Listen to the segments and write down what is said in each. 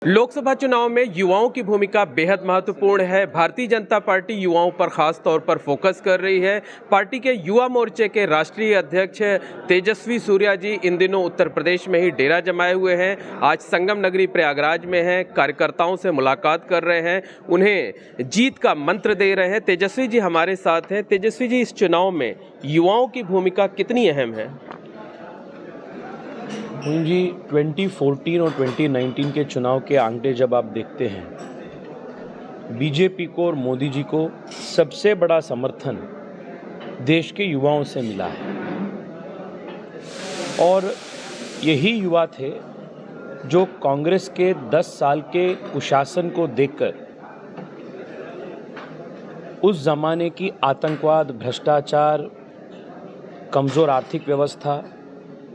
लोकसभा चुनाव में युवाओं की भूमिका बेहद महत्वपूर्ण है। भारतीय जनता पार्टी युवाओं पर खास तौर पर फोकस कर रही है। पार्टी के युवा मोर्चे के राष्ट्रीय अध्यक्ष तेजस्वी सूर्या जी इन दिनों उत्तर प्रदेश में ही डेरा जमाए हुए हैं। आज संगम नगरी प्रयागराज में हैं, कार्यकर्ताओं से मुलाकात कर रहे हैं, उन्हें जीत का मंत्र दे रहे हैं। तेजस्वी जी हमारे साथ हैं। तेजस्वी जी, इस चुनाव में युवाओं की भूमिका कितनी अहम है? जी 2014 और 2019 के चुनाव के आंकड़े जब आप देखते हैं, बीजेपी को और मोदी जी को सबसे बड़ा समर्थन देश के युवाओं से मिला है। और यही युवा थे जो कांग्रेस के 10 साल के कुशासन को देखकर उस जमाने की आतंकवाद, भ्रष्टाचार, कमज़ोर आर्थिक व्यवस्था,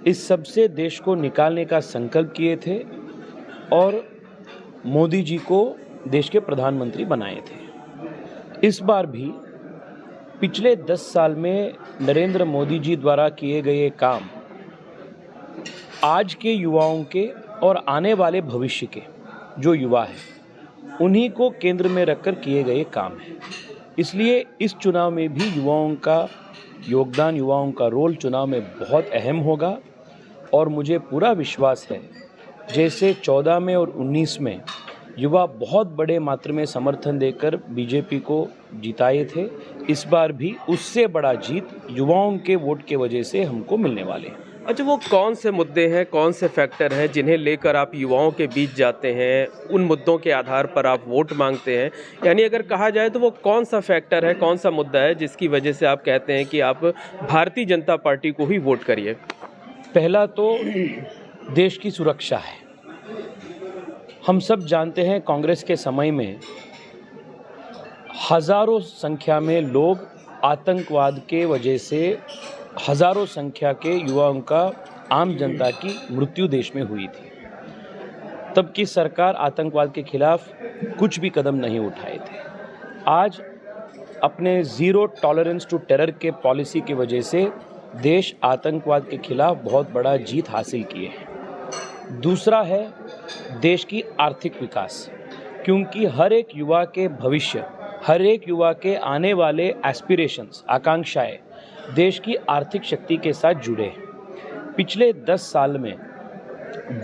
इस सब से देश को निकालने का संकल्प किए थे और मोदी जी को देश के प्रधानमंत्री बनाए थे। इस बार भी पिछले 10 साल में नरेंद्र मोदी जी द्वारा किए गए काम आज के युवाओं के और आने वाले भविष्य के जो युवा हैं उन्हीं को केंद्र में रखकर किए गए काम हैं। इसलिए इस चुनाव में भी युवाओं का योगदान, युवाओं का रोल चुनाव में बहुत अहम होगा। और मुझे पूरा विश्वास है, जैसे 14 में और 19 में युवा बहुत बड़े मात्रा में समर्थन देकर बीजेपी को जिताए थे, इस बार भी उससे बड़ा जीत युवाओं के वोट के वजह से हमको मिलने वाले हैं। अच्छा, वो कौन से मुद्दे हैं, कौन से फैक्टर हैं जिन्हें लेकर आप युवाओं के बीच जाते हैं, उन मुद्दों के आधार पर आप वोट मांगते हैं? यानी अगर कहा जाए तो वो कौन सा फैक्टर है, कौन सा मुद्दा है जिसकी वजह से आप कहते हैं कि आप भारतीय जनता पार्टी को ही वोट करिए? पहला तो देश की सुरक्षा है। हम सब जानते हैं कांग्रेस के समय में हजारों संख्या में लोग आतंकवाद के वजह से हजारों संख्या के युवाओं का, आम जनता की मृत्यु देश में हुई थी। तब की सरकार आतंकवाद के खिलाफ कुछ भी कदम नहीं उठाए थे। आज अपने ज़ीरो टॉलरेंस टू टेरर के पॉलिसी की वजह से देश आतंकवाद के खिलाफ बहुत बड़ा जीत हासिल किए हैं। दूसरा है देश की आर्थिक विकास, क्योंकि हर एक युवा के भविष्य, हर एक युवा के आने वाले एस्पिरेशंस, आकांक्षाएं देश की आर्थिक शक्ति के साथ जुड़े हैं। पिछले 10 साल में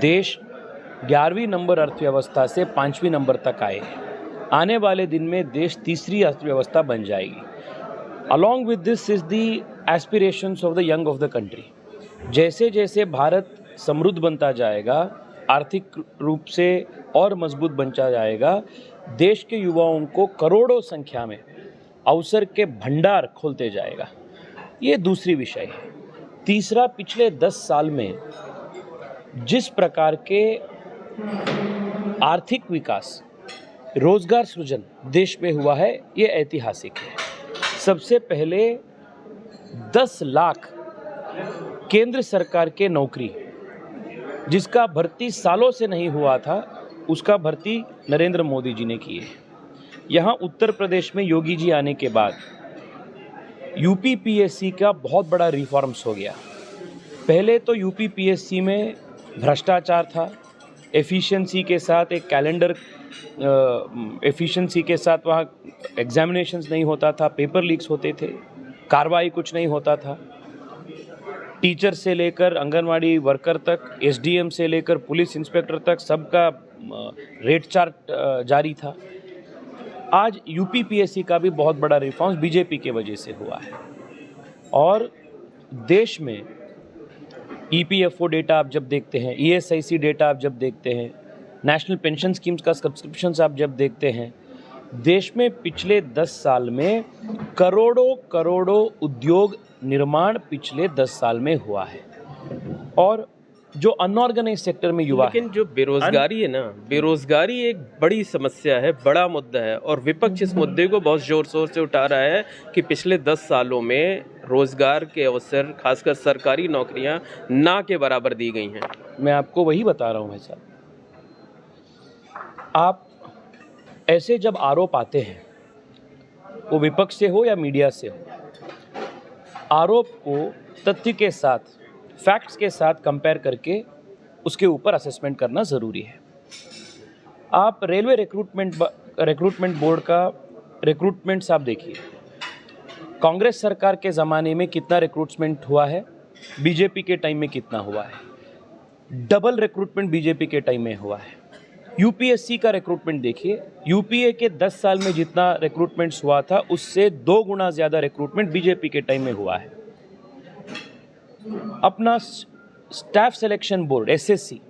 देश 11वीं नंबर अर्थव्यवस्था से 5वीं नंबर तक आए हैं। आने वाले दिन में देश तीसरी अर्थव्यवस्था बन जाएगी। Along with this is the aspirations of the young of the country. जैसे जैसे भारत समृद्ध बनता जाएगा, आर्थिक रूप से और मजबूत बनता जाएगा, देश के युवाओं को करोड़ों संख्या में अवसर के भंडार खोलते जाएगा। ये दूसरी विषय है। तीसरा, पिछले 10 साल में जिस प्रकार के आर्थिक विकास, रोजगार सृजन देश में हुआ है, ये ऐतिहासिक है। सबसे पहले 10 लाख केंद्र सरकार के नौकरी, जिसका भर्ती सालों से नहीं हुआ था, उसका भर्ती नरेंद्र मोदी जी ने की है। यहाँ उत्तर प्रदेश में योगी जी आने के बाद यूपीपीएससी का बहुत बड़ा रिफॉर्म्स हो गया। पहले तो यूपीपीएससी में भ्रष्टाचार था, एफिशिएंसी के साथ एक कैलेंडर, एफिशिएंसी के साथ वहाँ एग्जामिनेशंस नहीं होता था, पेपर लीक्स होते थे, कार्रवाई कुछ नहीं होता था। टीचर से लेकर आंगनवाड़ी वर्कर तक, एसडीएम से लेकर पुलिस इंस्पेक्टर तक सबका रेट चार्ट जारी था। आज यूपीपीएससी का भी बहुत बड़ा रिफॉर्म्स बीजेपी के वजह से हुआ है। और देश में ईपीएफओ डेटा आप जब देखते हैं, ईएसआईसी डेटा आप जब देखते हैं, नेशनल पेंशन स्कीम्स का सब्सक्रिप्शंस आप जब देखते हैं, देश में पिछले 10 साल में करोड़ों करोड़ों उद्योग निर्माण पिछले 10 साल में हुआ है। और जो अनऑर्गेनाइज सेक्टर में युवा, लेकिन जो बेरोजगारी है ना, बेरोजगारी एक बड़ी समस्या है, बड़ा मुद्दा है, और विपक्ष इस मुद्दे को बहुत जोर शोर से उठा रहा है कि पिछले 10 सालों में रोजगार के अवसर, खासकर सरकारी नौकरियां ना के बराबर दी गई हैं। मैं आपको वही बता रहा हूँ भाई साहब। आप ऐसे जब आरोप आते हैं, वो विपक्ष से हो या मीडिया से हो, आरोप को तथ्य के साथ, फैक्ट्स के साथ कंपेयर करके उसके ऊपर असेसमेंट करना ज़रूरी है। आप रेलवे रिक्रूटमेंट बोर्ड का रिक्रूटमेंट आप देखिए, कांग्रेस सरकार के ज़माने में कितना रिक्रूटमेंट हुआ है, बीजेपी के टाइम में कितना हुआ है, डबल रिक्रूटमेंट बीजेपी के टाइम में हुआ है। यूपीएससी का रिक्रूटमेंट देखिए, यूपीए के 10 साल में जितना रिक्रूटमेंट्स हुआ था उससे 2 गुना ज़्यादा रिक्रूटमेंट बीजेपी के टाइम में हुआ है। अपना स्टाफ सिलेक्शन बोर्ड एसएससी,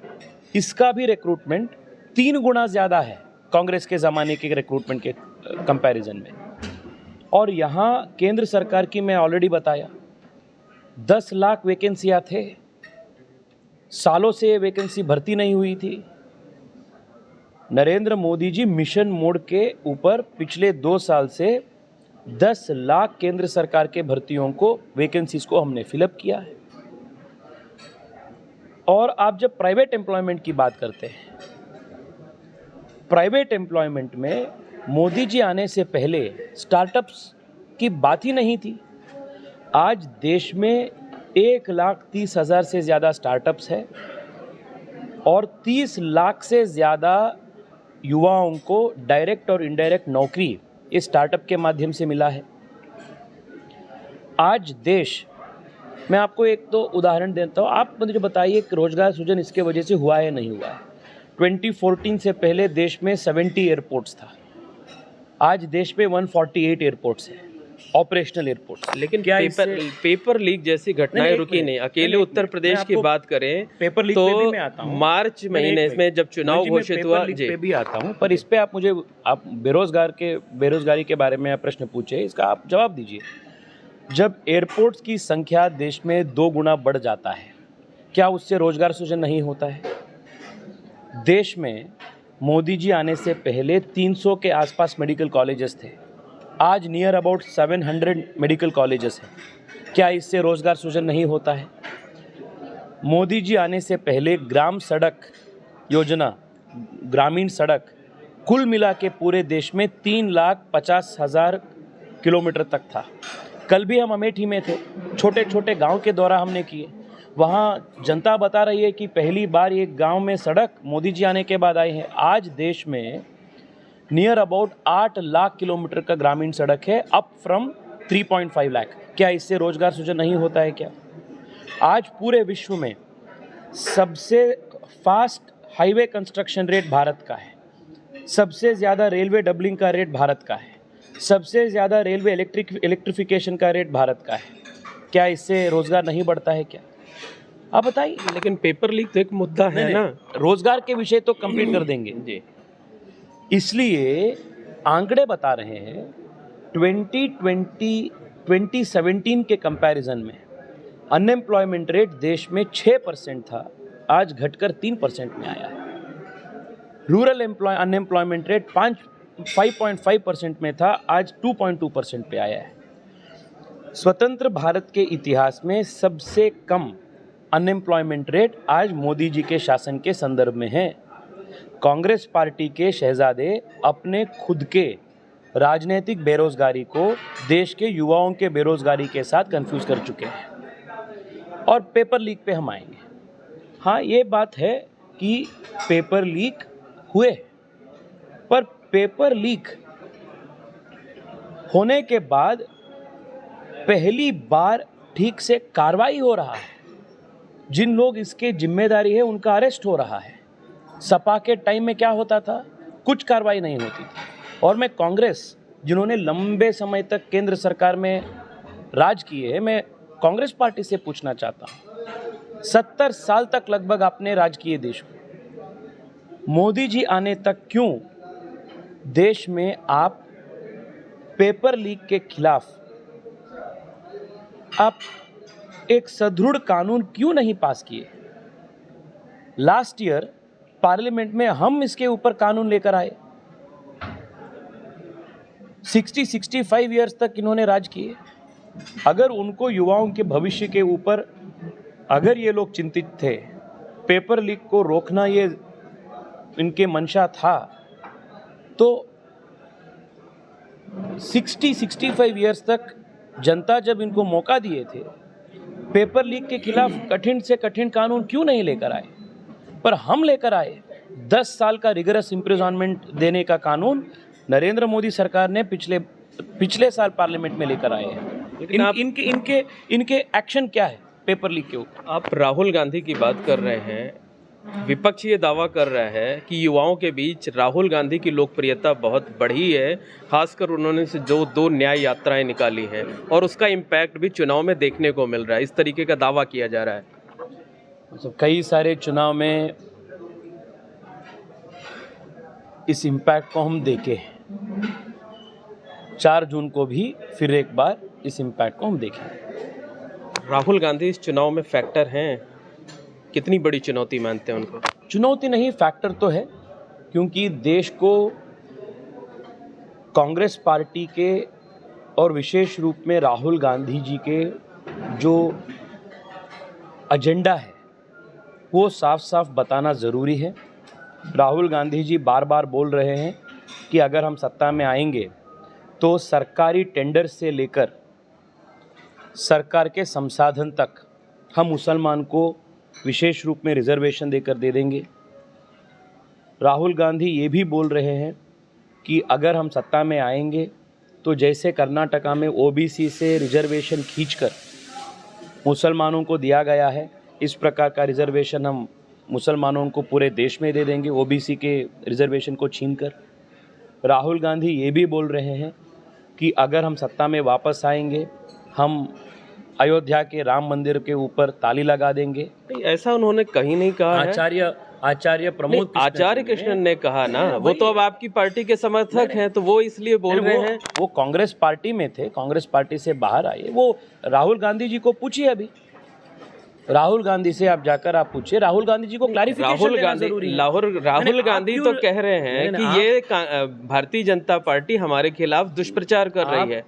इसका भी रिक्रूटमेंट 3 गुना ज़्यादा है कांग्रेस के ज़माने के रिक्रूटमेंट के कंपैरिजन में। और यहाँ केंद्र सरकार की मैं ऑलरेडी बताया 10 लाख वैकेंसियाँ थे, सालों से ये वैकेंसी भर्ती नहीं हुई थी। नरेंद्र मोदी जी मिशन मोड के ऊपर पिछले 2 साल से 10 लाख केंद्र सरकार के भर्तियों को वैकेंसीज को हमने फिलअप किया है। और आप जब प्राइवेट एम्प्लॉयमेंट की बात करते हैं, प्राइवेट एम्प्लॉयमेंट में मोदी जी आने से पहले स्टार्टअप्स की बात ही नहीं थी। आज देश में 1,30,000 से ज़्यादा स्टार्टअप्स है और 30 लाख से ज़्यादा युवाओं को डायरेक्ट और इनडायरेक्ट नौकरी इस स्टार्टअप के माध्यम से मिला है। आज देश, मैं आपको एक तो उदाहरण देता हूँ, आप मुझे बताइए कि रोजगार सृजन इसके वजह से हुआ है नहीं हुआ है। 2014 से पहले देश में 70 एयरपोर्ट्स था, आज देश में 148 एयरपोर्ट्स है, ऑपरेशनल एयरपोर्ट्स। लेकिन क्या पेपर लीक जैसी घटनाएं रुकी नहीं। अकेले उत्तर प्रदेश की बात करें पेपर लीक तो पे भी मैं आता हूं। मार्च महीने में जब चुनाव घोषित हुआ, जी पे भी आता हूं, पर इस पे आप बेरोजगारी के बारे में आप प्रश्न पूछे, इसका आप जवाब दीजिए। जब एयरपोर्ट्स की संख्या देश में 2 गुना बढ़ जाता है, क्या उससे रोजगार सृजन नहीं होता है? देश में मोदी जी आने से पहले 300 के आसपास मेडिकल कॉलेजेस थे, आज नियर अबाउट 700 मेडिकल कॉलेजेस हैं। क्या इससे रोजगार सृजन नहीं होता है? मोदी जी आने से पहले ग्राम सड़क योजना, ग्रामीण सड़क कुल मिला के पूरे देश में 3,50,000 किलोमीटर तक था। कल भी हम अमेठी में थे, छोटे छोटे गांव के दौरा हमने किए। वहाँ जनता बता रही है कि पहली बार एक गांव में सड़क मोदी जी आने के बाद आई है। आज देश में नियर अबाउट 8 लाख किलोमीटर का ग्रामीण सड़क है, अप फ्रॉम 3.5 लाख। क्या इससे रोजगार सृजन नहीं होता है क्या? आज पूरे विश्व में सबसे fast highway construction rate Bharat का है, सबसे ज़्यादा रेलवे डबलिंग का रेट भारत का है, सबसे ज़्यादा रेलवे इलेक्ट्रिफिकेशन का रेट भारत का है। क्या इससे रोजगार नहीं बढ़ता है क्या? आप बताइए। लेकिन पेपर लीक तो एक मुद्दा है ना। रोजगार के विषय तो कंप्लीट कर देंगे जी। इसलिए आंकड़े बता रहे हैं 2017 के कंपैरिजन में अनएम्प्लॉयमेंट रेट देश में 6% था, आज घटकर 3% में आया है। रूरल अनएम्प्लॉयमेंट रेट 5.5% में था, आज 2.2% पे आया है। स्वतंत्र भारत के इतिहास में सबसे कम अनएम्प्लॉयमेंट रेट आज मोदी जी के शासन के संदर्भ में है। कांग्रेस पार्टी के शहजादे अपने खुद के राजनीतिक बेरोजगारी को देश के युवाओं के बेरोजगारी के साथ कंफ्यूज कर चुके हैं। और पेपर लीक पे हम आएंगे। हाँ, ये बात है कि पेपर लीक हुए, पर पेपर लीक होने के बाद पहली बार ठीक से कार्रवाई हो रहा है। जिन लोग इसके जिम्मेदारी है उनका अरेस्ट हो रहा है। सपा के टाइम में क्या होता था? कुछ कार्रवाई नहीं होती थी। और मैं कांग्रेस, जिन्होंने लंबे समय तक केंद्र सरकार में राज किए है, मैं कांग्रेस पार्टी से पूछना चाहता हूँ, 70 साल तक लगभग आपने राज किए देश को, मोदी जी आने तक क्यों देश में आप पेपर लीक के खिलाफ आप एक सुदृढ़ कानून क्यों नहीं पास किए? लास्ट ईयर पार्लियामेंट में हम इसके ऊपर कानून लेकर आए। 65 ईयर्स तक इन्होंने राज किए। अगर उनको युवाओं के भविष्य के ऊपर अगर ये लोग चिंतित थे, पेपर लीक को रोकना ये इनके मंशा था, तो 65 ईयर्स तक जनता जब इनको मौका दिए थे, पेपर लीक के खिलाफ कठिन से कठिन कानून क्यों नहीं लेकर आए? पर हम लेकर आए 10 साल का रिगरस इम्प्रिजनमेंट देने का कानून नरेंद्र मोदी सरकार ने पिछले साल पार्लियामेंट में लेकर आए हैं। इनके एक्शन क्या है पेपर लीक के ऊपर? आप राहुल गांधी की बात कर रहे हैं, विपक्ष ये दावा कर रहा है कि युवाओं के बीच राहुल गांधी की लोकप्रियता बहुत बढ़ी है, खासकर उन्होंने से जो 2 न्याय यात्राएं निकाली हैं और उसका इम्पैक्ट भी चुनाव में देखने को मिल रहा है। इस तरीके का दावा किया जा रहा है। मतलब कई सारे चुनाव में इस इम्पैक्ट को हम देखे हैं। 4 जून को भी फिर एक बार इस इम्पैक्ट को हम देखें। राहुल गांधी इस चुनाव में फैक्टर हैं, कितनी बड़ी चुनौती मानते हैं उनको? चुनौती नहीं, फैक्टर तो है, क्योंकि देश को कांग्रेस पार्टी के और विशेष रूप में राहुल गांधी जी के जो एजेंडा है वो साफ साफ बताना ज़रूरी है। राहुल गांधी जी बार बार बोल रहे हैं कि अगर हम सत्ता में आएंगे तो सरकारी टेंडर से लेकर सरकार के संसाधन तक हम मुसलमान को विशेष रूप में रिजर्वेशन देकर दे देंगे। राहुल गांधी ये भी बोल रहे हैं कि अगर हम सत्ता में आएंगे तो जैसे कर्नाटका में ओबीसी से रिजर्वेशन खींचकर मुसलमानों को दिया गया है, इस प्रकार का रिजर्वेशन हम मुसलमानों को पूरे देश में दे देंगे, ओबीसी के रिजर्वेशन को छीनकर। राहुल गांधी ये भी बोल रहे हैं कि अगर हम सत्ता में वापस आएंगे हम अयोध्या के राम मंदिर के ऊपर ताली लगा देंगे। ऐसा उन्होंने कहीं नहीं कहा है। आचार्य प्रमोद आचार्य कृष्णन ने कहा ना, वो तो अब आपकी पार्टी के समर्थक हैं, तो वो इसलिए बोल रहे हैं। वो कांग्रेस पार्टी में थे, कांग्रेस पार्टी से बाहर आए। वो राहुल गांधी जी को पूछिए, अभी राहुल गांधी से आप जाकर आप पूछिए, राहुल गांधी जी को क्लैरिफिकेशन देना जरूरी है। राहुल गांधी तो कह रहे हैं कि ये भारतीय जनता पार्टी हमारे खिलाफ दुष्प्रचार कर रही है।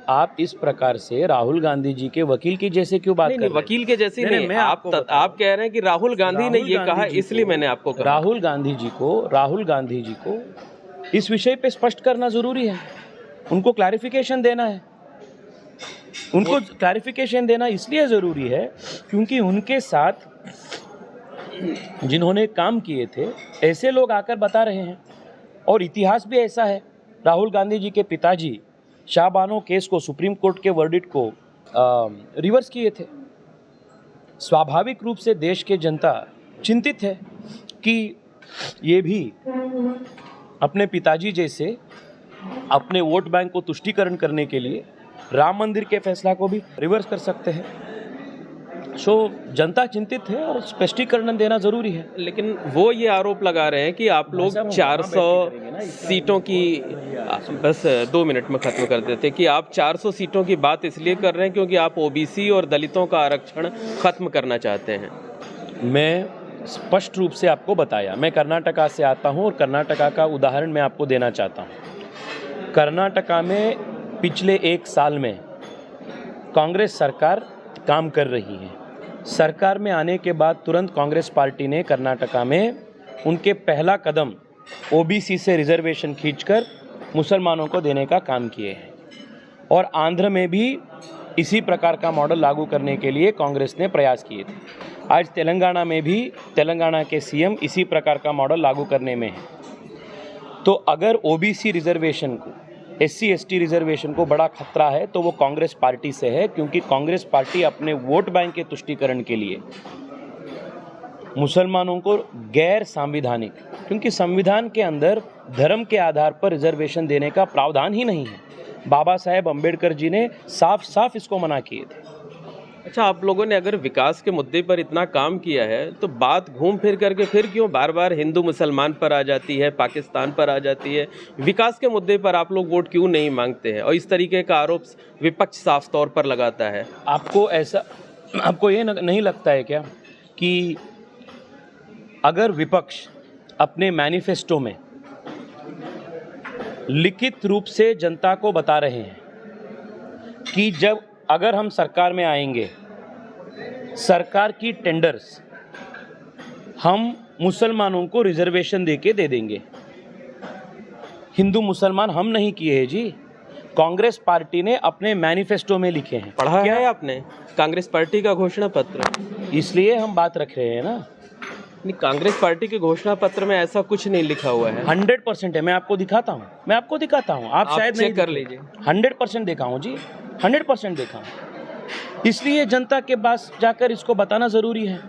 आप इस प्रकार से राहुल गांधी जी के वकील की जैसे क्यों बात कर रहे हैं? वकील के जैसी नहीं, आप कह रहे हैं कि राहुल गांधी ने ये कहा, इसलिए मैंने आपको कहा। राहुल गांधी जी को इस विषय पे स्पष्ट करना जरूरी है, उनको क्लैरिफिकेशन देना है। उनको क्लैरिफिकेशन देना इसलिए ज़रूरी है क्योंकि उनके साथ जिन्होंने काम किए थे ऐसे लोग आकर बता रहे हैं, और इतिहास भी ऐसा है। राहुल गांधी जी के पिताजी शाहबानो केस को, सुप्रीम कोर्ट के वर्डिक्ट को रिवर्स किए थे। स्वाभाविक रूप से देश के जनता चिंतित है कि ये भी अपने पिताजी जैसे अपने वोट बैंक को तुष्टीकरण करने के लिए राम मंदिर के फैसला को भी रिवर्स कर सकते हैं। सो जनता चिंतित है और स्पष्टीकरण देना जरूरी है। लेकिन वो ये आरोप लगा रहे हैं कि आप लोग 400 सीटों की, बस 2 मिनट में खत्म कर देते, कि आप 400 सीटों की बात इसलिए कर रहे हैं क्योंकि आप ओबीसी और दलितों का आरक्षण खत्म करना चाहते हैं। मैं स्पष्ट रूप से आपको बताया, मैं कर्नाटका से आता हूं और कर्नाटका का उदाहरण मैं आपको देना चाहता हूं। कर्नाटका में पिछले 1 साल में कांग्रेस सरकार काम कर रही है। सरकार में आने के बाद तुरंत कांग्रेस पार्टी ने कर्नाटका में उनके पहला कदम ओबीसी से रिजर्वेशन खींचकर मुसलमानों को देने का काम किए हैं, और आंध्र में भी इसी प्रकार का मॉडल लागू करने के लिए कांग्रेस ने प्रयास किए थे। आज तेलंगाना में भी तेलंगाना के सीएम इसी प्रकार का मॉडल लागू करने में है। तो अगर ओबीसी रिजर्वेशन को, SC ST रिजर्वेशन को बड़ा खतरा है तो वो कांग्रेस पार्टी से है, क्योंकि कांग्रेस पार्टी अपने वोट बैंक के तुष्टीकरण के लिए मुसलमानों को गैर संवैधानिक, क्योंकि संविधान के अंदर धर्म के आधार पर रिजर्वेशन देने का प्रावधान ही नहीं है। बाबा साहेब अम्बेडकर जी ने साफ साफ इसको मना किए थे। अच्छा, आप लोगों ने अगर विकास के मुद्दे पर इतना काम किया है तो बात घूम फिर करके फिर क्यों बार बार हिंदू मुसलमान पर आ जाती है, पाकिस्तान पर आ जाती है? विकास के मुद्दे पर आप लोग वोट क्यों नहीं मांगते हैं? और इस तरीके का आरोप विपक्ष साफ तौर पर लगाता है। आपको ये नहीं लगता है क्या कि अगर विपक्ष अपने मैनिफेस्टो में लिखित रूप से जनता को बता रहे हैं कि अगर हम सरकार में आएंगे, सरकार की टेंडर्स हम मुसलमानों को रिजर्वेशन देके दे देंगे। हिंदू मुसलमान हम नहीं किए हैं जी, कांग्रेस पार्टी ने अपने मैनिफेस्टो में लिखे हैं। पढ़ा है आपने कांग्रेस पार्टी का घोषणा पत्र? इसलिए हम बात रख रहे हैं ना नहीं, कांग्रेस पार्टी के घोषणा पत्र में ऐसा कुछ नहीं लिखा हुआ है। 100% है। मैं आपको दिखाता हूँ, आप शायद नहीं चेक कर लीजिए। 100% देखा हूँ जी, 100% देखा हूँ। इसलिए जनता के पास जाकर इसको बताना जरूरी है।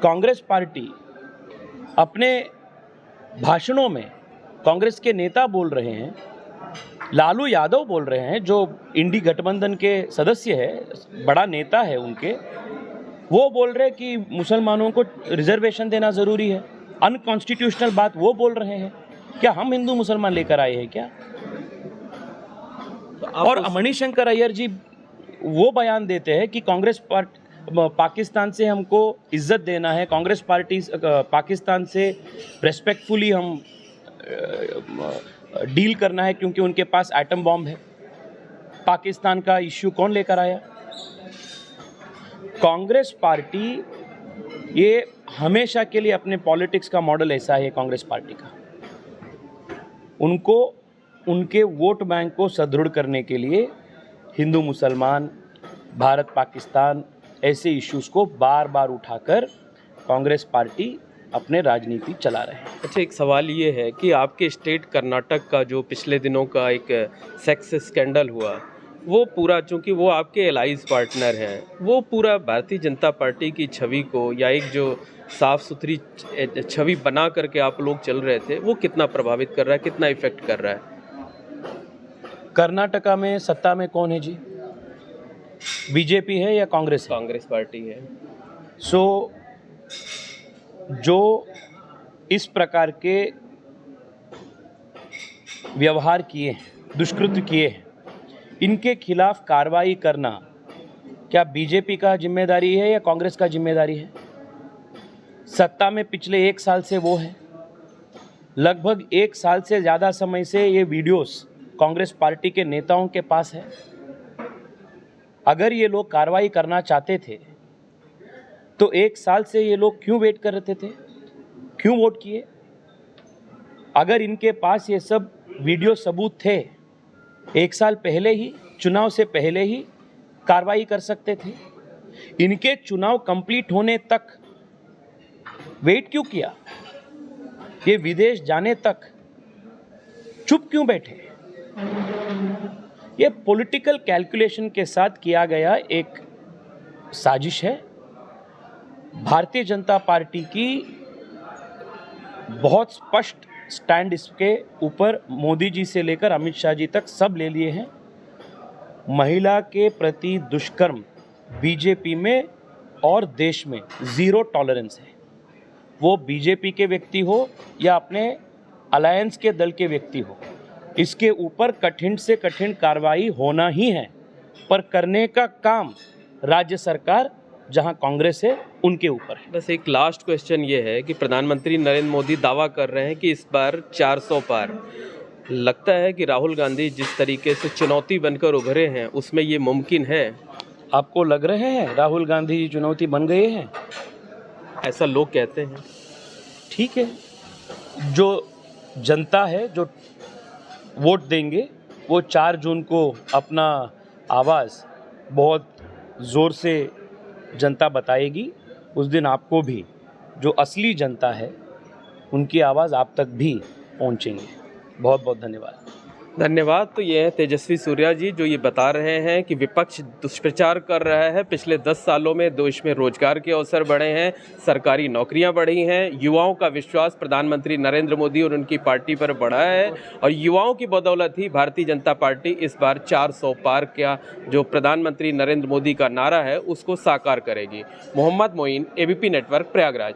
कांग्रेस पार्टी अपने भाषणों में कांग्रेस के नेता बोल रहे हैं, लालू यादव बोल रहे हैं जो इंडी गठबंधन के सदस्य है, बड़ा नेता है उनके, वो बोल रहे हैं कि मुसलमानों को रिजर्वेशन देना जरूरी है। अनकॉन्स्टिट्यूशनल बात वो बोल रहे हैं। क्या हम हिंदू मुसलमान लेकर आए हैं क्या? और मणिशंकर अय्यर जी वो बयान देते हैं कि कांग्रेस पार्टी पाकिस्तान से हमको इज्जत देना है, कांग्रेस पार्टी पाकिस्तान से रेस्पेक्टफुली हम डील करना है क्योंकि उनके पास एटम बॉम्ब है। पाकिस्तान का इश्यू कौन लेकर आया? कांग्रेस पार्टी, ये हमेशा के लिए अपने पॉलिटिक्स का मॉडल ऐसा है कांग्रेस पार्टी का, उनको उनके वोट बैंक को सुदृढ़ करने के लिए हिंदू मुसलमान, भारत पाकिस्तान ऐसे इश्यूज को बार बार उठाकर कांग्रेस पार्टी अपने राजनीति चला रहे हैं। अच्छा, एक सवाल ये है कि आपके स्टेट कर्नाटक का जो पिछले दिनों का एक सेक्स स्कैंडल हुआ, वो पूरा, चूंकि वो आपके एलाइज पार्टनर हैं, वो पूरा भारतीय जनता पार्टी की छवि को, या एक जो साफ सुथरी छवि बना करके आप लोग चल रहे थे, वो कितना प्रभावित कर रहा है, कितना इफेक्ट कर रहा है? कर्नाटका में सत्ता में कौन है जी? बीजेपी है या कांग्रेस है? कांग्रेस पार्टी है। सो जो इस प्रकार के व्यवहार किए हैं, दुष्कृत्य किए हैं, इनके खिलाफ कार्रवाई करना क्या बीजेपी का जिम्मेदारी है या कांग्रेस का जिम्मेदारी है? सत्ता में पिछले 1 साल से वो है। लगभग 1 साल से ज़्यादा समय से ये वीडियोस कांग्रेस पार्टी के नेताओं के पास है। अगर ये लोग कार्रवाई करना चाहते थे तो 1 साल से ये लोग क्यों वेट कर रहे थे, क्यों वोट किए? अगर इनके पास ये सब वीडियो सबूत थे, 1 साल पहले ही, चुनाव से पहले ही कार्रवाई कर सकते थे। इनके चुनाव कंप्लीट होने तक वेट क्यों किया? ये विदेश जाने तक चुप क्यों बैठे? ये पॉलिटिकल कैलकुलेशन के साथ किया गया एक साजिश है। भारतीय जनता पार्टी की बहुत स्पष्ट स्टैंड इसके ऊपर मोदी जी से लेकर अमित शाह जी तक सब ले लिए हैं। महिला के प्रति दुष्कर्म बीजेपी में और देश में ज़ीरो टॉलरेंस है। वो बीजेपी के व्यक्ति हो या अपने अलायंस के दल के व्यक्ति हो, इसके ऊपर कठिन से कठिन कार्रवाई होना ही है। पर करने का काम राज्य सरकार, जहां कांग्रेस है, उनके ऊपर है। बस एक लास्ट क्वेश्चन ये है कि प्रधानमंत्री नरेंद्र मोदी दावा कर रहे हैं कि इस बार 400 पार। लगता है कि राहुल गांधी जिस तरीके से चुनौती बनकर उभरे हैं, उसमें ये मुमकिन है? आपको लग रहे हैं राहुल गांधी चुनौती बन गए हैं? ऐसा लोग कहते हैं। ठीक है, जो जनता है, जो वोट देंगे, वो 4 जून को अपना आवाज़ बहुत ज़ोर से जनता बताएगी। उस दिन आपको भी, जो असली जनता है, उनकी आवाज़ आप तक भी पहुंचेंगे। बहुत बहुत धन्यवाद। धन्यवाद। तो ये है तेजस्वी सूर्या जी, जो ये बता रहे हैं कि विपक्ष दुष्प्रचार कर रहा है। पिछले 10 सालों में देश में रोजगार के अवसर बढ़े हैं, सरकारी नौकरियां बढ़ी हैं, युवाओं का विश्वास प्रधानमंत्री नरेंद्र मोदी और उनकी पार्टी पर बढ़ा है, और युवाओं की बदौलत ही भारतीय जनता पार्टी इस बार 400 पार का जो प्रधानमंत्री नरेंद्र मोदी का नारा है, उसको साकार करेगी। Mohammed Moin, ABP network, Prayagraj.